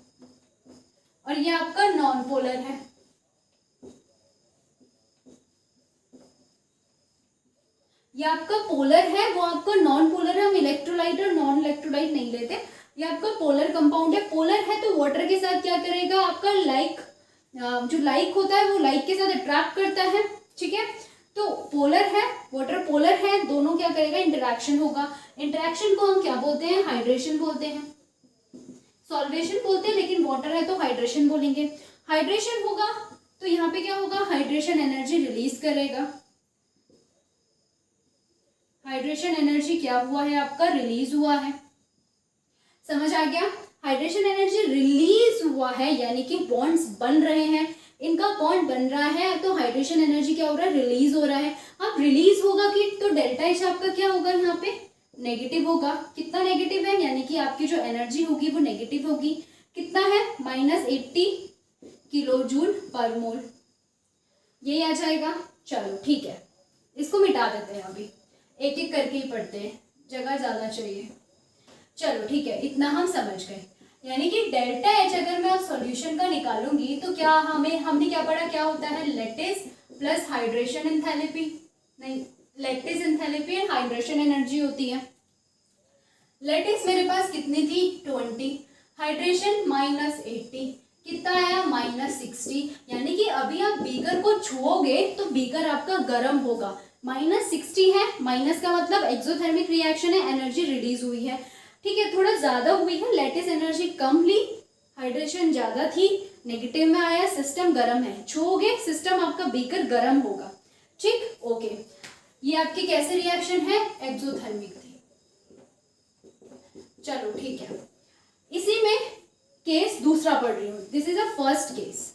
और ये आपका नॉन पोलर है, ये आपका पोलर है, वो आपका नॉन पोलर है, हम इलेक्ट्रोलाइट और नॉन इलेक्ट्रोलाइट नहीं लेते। ये आपका पोलर कंपाउंड है। पोलर है तो वाटर के साथ क्या करेगा, आपका लाइक जो लाइक होता है वो लाइक के साथ अट्रैक्ट करता है, ठीक है। तो पोलर है, वाटर पोलर है, दोनों क्या करेगा, इंटरेक्शन होगा। इंटरेक्शन को हम क्या बोलते हैं, हाइड्रेशन बोलते हैं, सॉल्वेशन बोलते हैं, लेकिन वाटर है तो हाइड्रेशन बोलेंगे। हाइड्रेशन होगा तो यहाँ पे क्या होगा, हाइड्रेशन एनर्जी रिलीज करेगा। हाइड्रेशन एनर्जी क्या हुआ है, आपका रिलीज हुआ है। समझ आ गया, हाइड्रेशन एनर्जी रिलीज हुआ है यानी कि बॉन्ड्स बन रहे हैं, इनका बॉन्ड बन रहा है तो हाइड्रेशन एनर्जी क्या हो रहा है, रिलीज हो रहा है। अब रिलीज होगा कि तो डेल्टा एच आपका क्या होगा, यहाँ पे नेगेटिव होगा। कितना नेगेटिव है, यानी कि आपकी जो एनर्जी होगी वो नेगेटिव होगी। कितना है, -80 किलो जूल पर मोल, यही आ जाएगा। चलो ठीक है, इसको मिटा देते हैं, अभी एक एक करके ही पढ़ते हैं, जगह ज्यादा चाहिए। चलो ठीक है, इतना हम समझ गए। यानी कि डेल्टा एच अगर मैं सॉल्यूशन का निकालूंगी तो क्या हमने क्या पढ़ा, क्या होता है, लैटिस प्लस हाइड्रेशन एंथैल्पी, नहीं lattice enthalpy and hydration energy होती है। लैटिस मेरे पास कितनी थी, 20, हाइड्रेशन -80, कितना आया, -60। यानी कि अभी आप बीकर को छुओगे तो बीकर आपका गर्म होगा। -60 है, माइनस का मतलब एक्सोथर्मिक रिएक्शन है, एनर्जी रिलीज हुई है, ठीक है, थोड़ा ज्यादा हुई है। लैटिस एनर्जी कम ली, हाइड्रेशन ज्यादा थी, नेगेटिव में आया, सिस्टम गर्म है, छुओगे सिस्टम आपका बीकर गर्म होगा, ठीक, ओके। ये आपकी कैसे रिएक्शन है, एक्सोथर्मिक थी। चलो ठीक है, इसी में केस दूसरा पढ़ रही हूँ, this is a first case.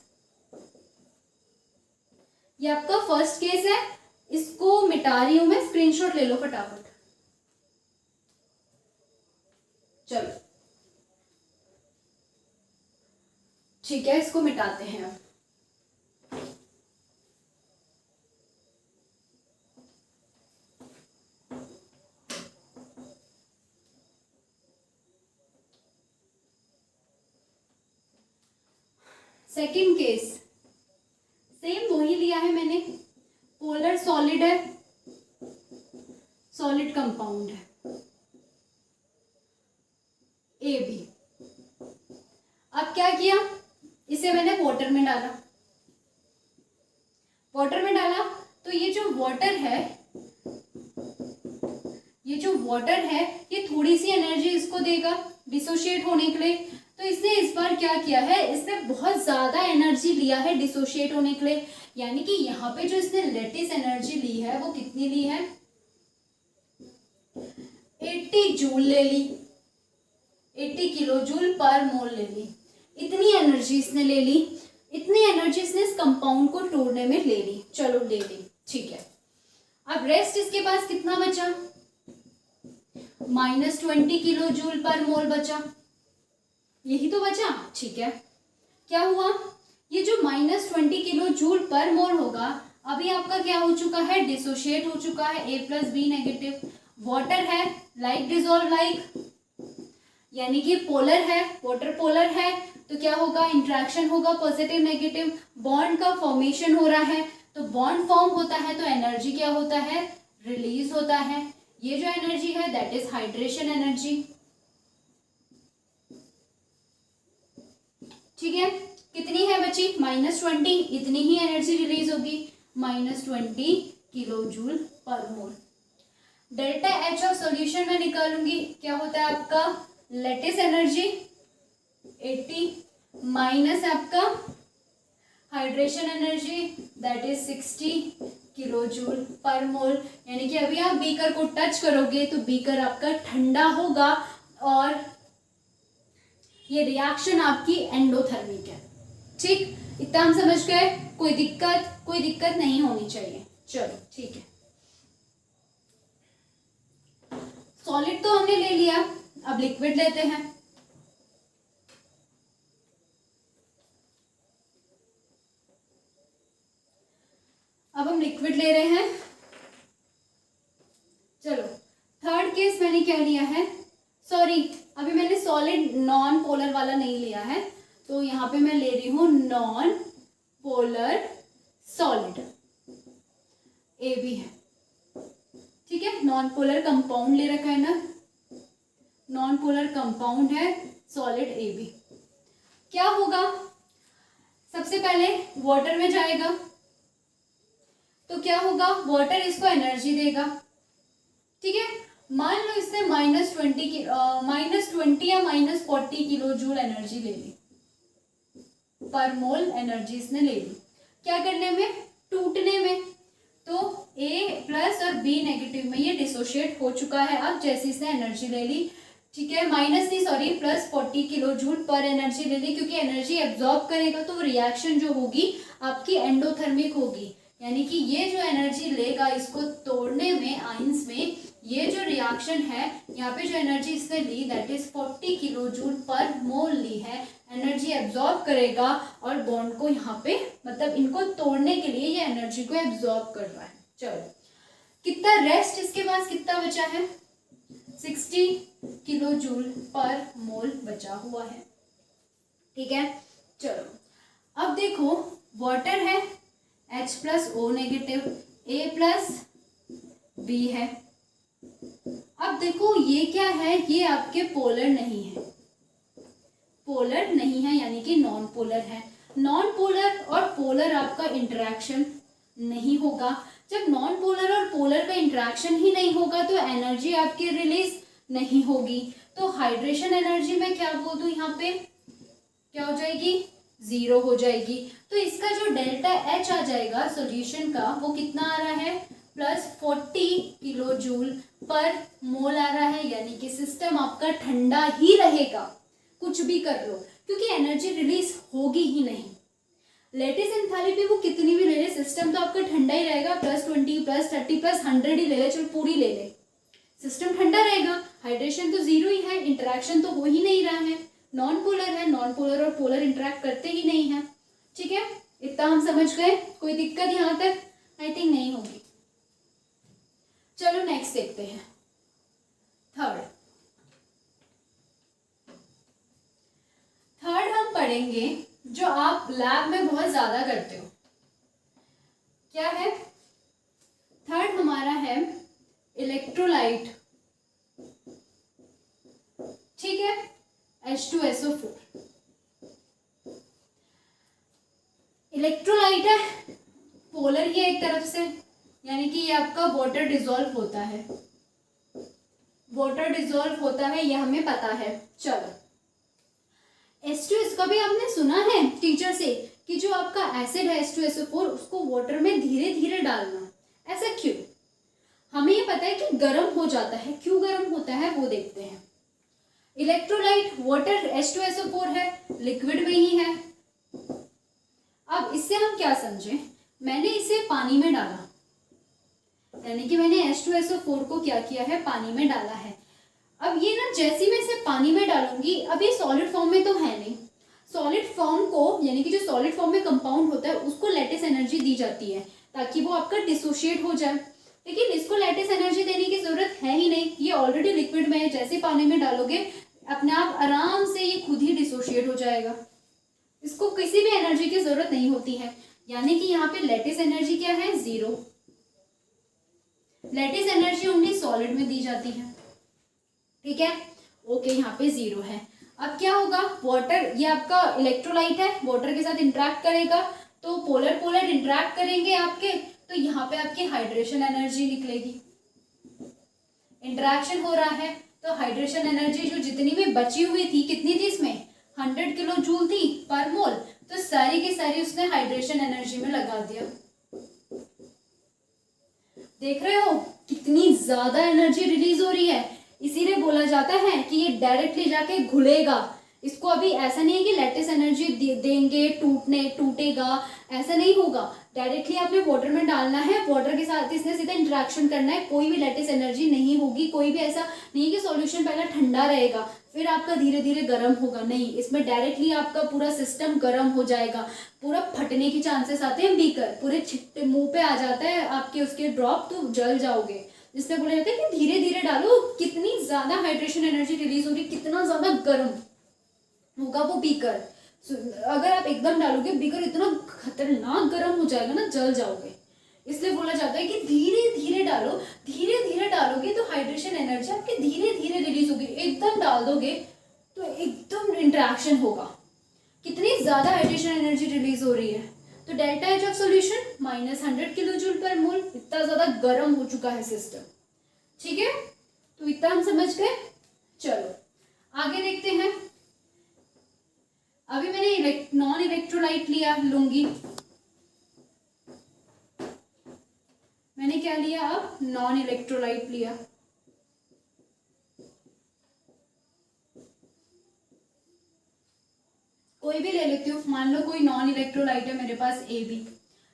ये आपका फर्स्ट केस है, इसको मिटा रही हूं मैं, स्क्रीनशॉट ले लो फटाफट। चलो ठीक है, इसको मिटाते हैं अब। सेकंड केस, सेम वही लिया है मैंने, पोलर सॉलिड है, सॉलिड कंपाउंड है ए बी। अब क्या किया, इसे मैंने वाटर में डाला, वाटर में डाला तो ये जो वाटर है, ये जो वाटर है ये थोड़ी सी एनर्जी इसको देगा डिसोशिएट होने के लिए। तो इसने इस बार क्या किया है, इसने बहुत ज्यादा एनर्जी लिया है डिसोशिएट होने के लिए। यानी कि यहाँ पे जो इसने लैटिस एनर्जी ली है वो कितनी ली है, 80 जूल ले ली, 80 किलो जूल पर मोल ले ली। इतनी एनर्जी इसने ले ली, इतनी एनर्जी इसने इस कंपाउंड को तोड़ने में ले ली। चलो ले ली, ठीक है। अब रेस्ट इसके पास कितना बचा, -20 किलो जूल पर मोल बचा, यही तो बचा, ठीक है। क्या हुआ, ये जो -20 किलो जूल पर मोल होगा, अभी आपका क्या हो चुका है, डिसोशिएट हो चुका है, A+B नेगेटिव। वाटर है, लाइक डिजोल्व लाइक, यानी कि पोलर है, वाटर पोलर है, तो क्या होगा, इंट्रैक्शन होगा, पॉजिटिव नेगेटिव, बॉन्ड का फॉर्मेशन हो रहा है। तो बॉन्ड फॉर्म होता है तो एनर्जी क्या होता है, रिलीज होता है। ये जो एनर्जी है दैट इज हाइड्रेशन एनर्जी, ठीक है। कितनी है बची, -20, इतनी ही एनर्जी रिलीज होगी, -20 किलो जूल पर mole. Delta H of solution में निकालूंगी, क्या होता है आपका, लैटिस एनर्जी 80 माइनस आपका hydration energy that is 60 kilo joule पर मोल। यानी कि अभी आप बीकर को टच करोगे तो बीकर आपका ठंडा होगा और ये रिएक्शन आपकी एंडोथर्मिक है, ठीक। इतना हम समझ गए, कोई दिक्कत नहीं होनी चाहिए। चलो ठीक है, सॉलिड तो हमने ले लिया, अब लिक्विड लेते हैं। अब हम लिक्विड ले रहे हैं। चलो थर्ड केस मैंने क्या लिया है, सॉरी अभी मैंने सॉलिड नॉन पोलर वाला नहीं लिया है, तो यहाँ पे मैं ले रही हूँ नॉन पोलर सॉलिड, ए भी है, ठीक है, नॉन पोलर कंपाउंड ले रखा है ना, नॉन पोलर कंपाउंड है सॉलिड AB। क्या होगा, सबसे पहले वाटर में जाएगा तो क्या होगा, वाटर इसको एनर्जी देगा। ठीक है, मान लो इसने -20 या -40 किलो जूल एनर्जी ले ली, पर मोल एनर्जी इसने ले ली। क्या करने में, टूटने में। तो A+ और B नेगेटिव में ये डिसोशिएट हो चुका है अब, जैसे इसने एनर्जी ले ली। ठीक है, +40 किलो जूल पर एनर्जी ले ली, क्योंकि एनर्जी एब्जॉर्ब करेगा तो रिएक्शन जो होगी आपकी एंडोथर्मिक होगी, यानी कि ये जो एनर्जी लेगा इसको तोड़ने में आयंस में, ये जो रिएक्शन है यहाँ पे जो एनर्जी इसने ली दैट इज 40 किलो जूल पर मोल ली है, एनर्जी एब्जॉर्ब करेगा और बॉन्ड को यहाँ पे मतलब इनको तोड़ने के लिए ये एनर्जी को एब्जॉर्ब कर रहा है। चलो, कितना रेस्ट इसके पास कितना बचा है, 60 किलो जूल पर मोल बचा हुआ है। ठीक है, चलो अब देखो वाटर है H+O नेगेटिव, A+B है। अब देखो ये क्या है, ये आपके पोलर नहीं है, पोलर नहीं है यानी कि नॉन पोलर है। नॉन पोलर और पोलर आपका इंटरेक्शन नहीं होगा। जब नॉन पोलर और पोलर का इंटरेक्शन ही नहीं होगा तो एनर्जी आपकी रिलीज नहीं होगी। तो हाइड्रेशन एनर्जी में क्या बोल दूं, यहाँ पे क्या हो जाएगी, 0 हो जाएगी। तो इसका जो डेल्टा H आ जाएगा सॉल्यूशन का वो कितना आ रहा है, +40 किलो जूल पर मोल आ रहा है, यानी कि सिस्टम आपका ठंडा ही रहेगा कुछ भी कर लो, क्योंकि एनर्जी रिलीज होगी ही नहीं। लेटिस एंथैल्पी वो कितनी भी ले ले, सिस्टम तो आपका ठंडा ही रहेगा, +20 +30 +100 ही ले ले, चलो पूरी ले ले, सिस्टम ठंडा रहेगा। हाइड्रेशन तो 0 ही है, इंटरेक्शन तो हो ही नहीं रहा है, नॉन पोलर है, नॉन पोलर और पोलर इंटरेक्ट करते ही नहीं है। ठीक है, इतना हम समझ गए, कोई दिक्कत यहाँ तक आई थिंक नहीं होगी। चलो नेक्स्ट देखते हैं, थर्ड हम पढ़ेंगे जो आप लैब में बहुत ज्यादा करते हो। क्या है, थर्ड हमारा है इलेक्ट्रोलाइट। ठीक है, H2SO4 इलेक्ट्रोलाइट है, पोलर ही है एक तरफ से, यानी कि ये आपका वाटर डिसॉल्व होता है, वाटर डिसॉल्व होता है, ये हमें पता है। चलो H2S का भी आपने सुना है टीचर से कि जो आपका एसिड है H2SO4 उसको वाटर में धीरे धीरे डालना, ऐसा क्यों? हमें ये पता है कि गर्म हो जाता है, क्यों गर्म होता है वो देखते हैं। इलेक्ट्रोलाइट वाटर H2SO4 है, लिक्विड में ही है। अब इससे हम क्या समझे, मैंने इसे पानी में डाला, यानी कि मैंने H2SO4 को क्या किया है, पानी में डाला है। अब ये ना जैसे मैं इसे पानी में डालूंगी, अब ये सॉलिड फॉर्म में तो है नहीं, सॉलिड फॉर्म को यानी कि जो सॉलिड फॉर्म में कंपाउंड होता है उसको लैटिस एनर्जी दी जाती है ताकि वो आपका डिसोशिएट हो जाए, लेकिन इसको लैटिस एनर्जी देने की जरूरत है ही नहीं, ये ऑलरेडी लिक्विड में है, जैसे पानी में डालोगे अपने आप आराम से ये खुद ही डिसोशिएट हो जाएगा, इसको किसी भी एनर्जी की जरूरत नहीं होती है। यानी कि यहाँ पे लैटिस एनर्जी क्या है, 0। लैटिस एनर्जी ओनली सॉलिड में दी जाती है। ठीक है, ओके, यहाँ पे 0 है। अब क्या होगा, वाटर ये आपका इलेक्ट्रोलाइट है, वाटर के साथ इंटरेक्ट करेगा तो पोलर पोलर इंटरेक्ट करेंगे आपके, तो यहाँ पे आपकी हाइड्रेशन एनर्जी निकलेगी। इंटरेक्शन हो रहा है तो हाइड्रेशन एनर्जी जो जितनी भी बची हुई थी, कितनी थी इसमें, 100 किलो जूल थी पर मोल, तो सारी की सारी उसने हाइड्रेशन एनर्जी में लगा दिया। देख रहे हो कितनी ज्यादा एनर्जी रिलीज हो रही है, इसीलिए बोला जाता है कि ये डायरेक्टली जाके घुलेगा। इसको अभी ऐसा नहीं है कि लैटिस एनर्जी देंगे टूटेगा, ऐसा नहीं होगा, डायरेक्टली आपने वाटर में डालना है, वाटर के साथ इसने सीधा इंटरेक्शन करना है, कोई भी लैटिस एनर्जी नहीं होगी, कोई भी ऐसा नहीं कि सॉल्यूशन पहले ठंडा रहेगा फिर आपका धीरे धीरे गर्म होगा, नहीं, इसमें डायरेक्टली आपका पूरा सिस्टम गर्म हो जाएगा, पूरा फटने की चांसेस आते हैं, बीकर पूरे छिट्टे मुंह पे आ जाता है आपके उसके ड्रॉप, तो जल जाओगे। जिससे बोला जाता है कि धीरे धीरे डालो, कितनी ज्यादा हाइड्रेशन एनर्जी रिलीज हो रही, कितना ज्यादा गर्म होगा वो बीकर। अगर आप एकदम डालोगे बीकर इतना खतरनाक गर्म हो जाएगा ना, जल जाओगे। इसलिए बोला जाता है कि धीरे धीरे डालो, धीरे धीरे डालोगे तो हाइड्रेशन एनर्जी आपकी धीरे धीरे रिलीज होगी। एकदम डाल दोगे तो एकदम इंटरेक्शन होगा। कितनी ज्यादा हाइड्रेशन एनर्जी रिलीज हो रही है, तो delta H of solution -100 kilo joule पर मोल। इतना ज्यादा गर्म हो चुका है सिस्टम, ठीक है। तो इतना हम समझ गए। चलो आगे देखते हैं। अभी मैंने नॉन इलेक्ट्रोलाइट लूंगी। मैंने क्या लिया, अब नॉन इलेक्ट्रोलाइट लिया। कोई भी ले लेती हूँ, मान लो कोई नॉन इलेक्ट्रोलाइट है मेरे पास, ए बी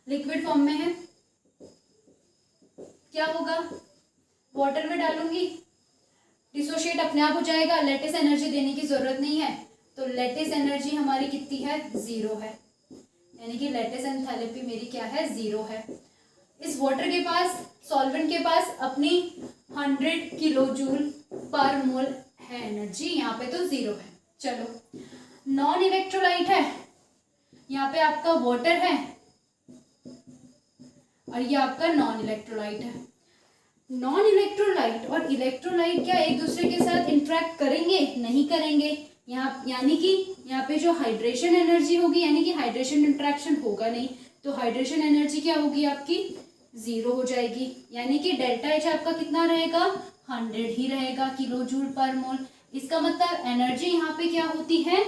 लिक्विड फॉर्म में है। क्या होगा, वाटर में डालूंगी, डिसोशिएट अपने आप हो जाएगा, लेटिस एनर्जी देने की जरूरत नहीं है। तो लेटिस एनर्जी हमारी कितनी है, 0 है, यानी कि लेटिस एंथैल्पी मेरी क्या है, 0 है। इस वाटर के पास, सॉल्वेंट के पास अपनी 100 किलो जूल पर मोल है एनर्जी, यहाँ पे तो 0 है। चलो नॉन इलेक्ट्रोलाइट है, यहाँ पे आपका वाटर है और ये आपका नॉन इलेक्ट्रोलाइट है। नॉन इलेक्ट्रोलाइट और इलेक्ट्रोलाइट क्या एक दूसरे के साथ इंटरेक्ट करेंगे, नहीं करेंगे। यहाँ यानी कि यहाँ पे जो हाइड्रेशन एनर्जी होगी, यानी कि हाइड्रेशन इंटरेक्शन होगा नहीं, तो हाइड्रेशन एनर्जी क्या होगी आपकी, 0 हो जाएगी। यानी कि डेल्टा एच आपका कितना रहेगा, 100 ही रहेगा किलो जूल पर मोल। इसका मतलब एनर्जी यहाँ पे क्या होती है,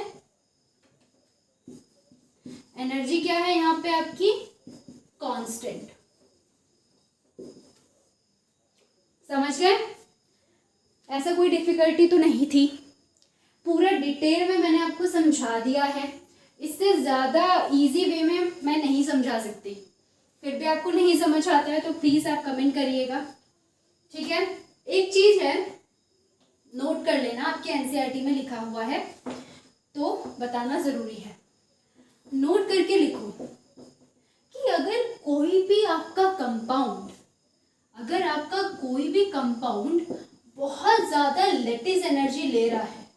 एनर्जी क्या है यहाँ पे आपकी, कांस्टेंट। समझ गए, ऐसा कोई डिफिकल्टी तो नहीं थी। पूरा डिटेल में मैंने आपको समझा दिया है। इससे ज़्यादा इजी वे में मैं नहीं समझा सकती। फिर भी आपको नहीं समझ आता है तो प्लीज़ आप कमेंट करिएगा, ठीक है। एक चीज़ है, नोट कर लेना, आपके एनसीईआरटी में लिखा हुआ है तो बताना ज़रूरी है। नोट करके लिखो कि अगर कोई भी आपका कंपाउंड बहुत ज़्यादा लेटिस एनर्जी ले रहा है,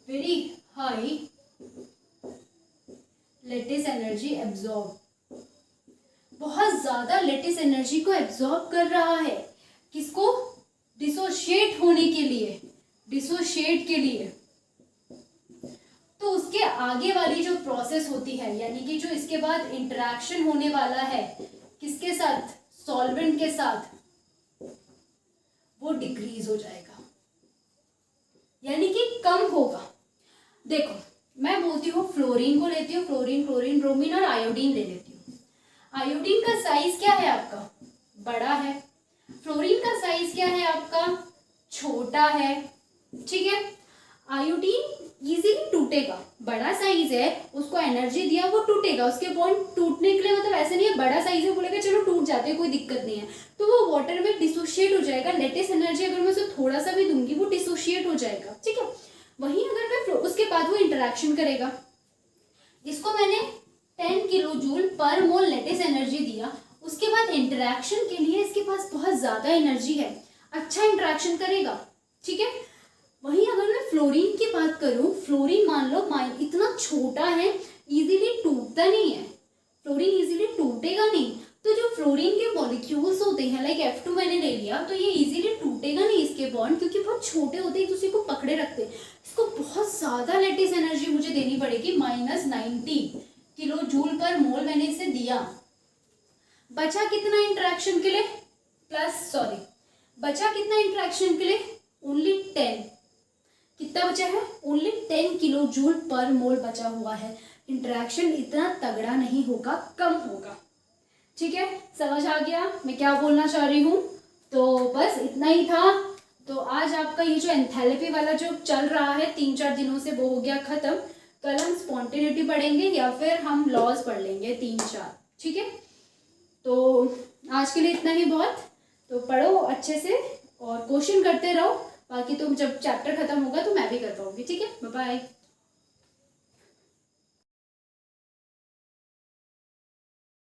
very high lattice energy absorb, बहुत ज्यादा लेटिस एनर्जी को एब्जॉर्ब कर रहा है, किसको, डिसोशिएट होने के लिए, डिसोशिएट के लिए। तो उसके आगे वाली जो प्रोसेस होती है, यानी कि जो इसके बाद इंटरेक्शन होने वाला है किसके साथ, सॉल्वेंट के साथ, वो डिक्रीज हो जाएगा, यानी कि कम होगा। देखो मैं बोलती हूँ फ्लोरीन को लेती हूँ, फ्लोरीन, क्लोरीन, ब्रोमीन और आयोडीन ले लेती हूँ। आयोडीन का साइज क्या है आपका, बड़ा है। फ्लोरीन का साइज क्या है आपका, छोटा है, ठीक है। आयोडीन इजीली टूटेगा, बड़ा साइज है, उसको एनर्जी दिया वो टूटेगा। उसके बॉन्ड टूटने के लिए मतलब ऐसे नहीं है बड़ा साइज है बोलेगा चलो टूट जाते हैं कोई दिक्कत नहीं है, तो वो वाटर में डिसोशिएट हो जाएगा। लेटेस्ट एनर्जी अगर मैं उसे थोड़ा सा भी दूंगी वो डिसोशिएट हो जाएगा, ठीक है। वहीं अगर मैं उसके बाद वो इंटरेक्शन करेगा, इसको मैंने 10 किलो जूल पर मोल लेटेस्ट एनर्जी दिया, उसके बाद इंटरेक्शन के लिए इसके पास बहुत ज्यादा एनर्जी है, अच्छा इंटरेक्शन करेगा, ठीक है। वहीं अगर मैं फ्लोरीन की बात करूं, फ्लोरीन मान लो इतना छोटा है, इजीली टूटता नहीं है, फ्लोरीन इजीली टूटेगा नहीं। तो जो फ्लोरीन के मॉलिक्यूल्स होते हैं, लाइक F2 मैंने ले लिया, तो ये इजीली टूटेगा नहीं इसके बॉन्ड, क्योंकि बहुत छोटे होते हैं, एक दूसरे को पकड़े रखते हैं। इसको बहुत ज्यादा लेटिस एनर्जी मुझे देनी पड़ेगी, -90 किलो जूल पर मोल मैंने इसे दिया। बचा कितना इंटरेक्शन के लिए, बचा कितना इंटरेक्शन के लिए, ओनली 10। कितना बचा है, ओनली 10 किलो जूल पर मोल बचा हुआ है। इंटरेक्शन इतना तगड़ा नहीं होगा, कम होगा, ठीक है। समझ आ गया मैं क्या बोलना चाह रही हूँ। तो बस इतना ही था। तो आज आपका ये जो एंथैल्पी वाला जो चल रहा है 3-4 दिनों से, वो हो गया खत्म। कल हम स्पॉन्टेनिटी पढ़ेंगे या फिर हम लॉज पढ़ लेंगे 3-4, ठीक है। तो आज के लिए इतना ही बहुत। तो पढ़ो अच्छे से और क्वेश्चन करते रहो, बाकी तुम जब चैप्टर खत्म होगा तो मैं भी कर पाऊंगी, ठीक है। Bye bye.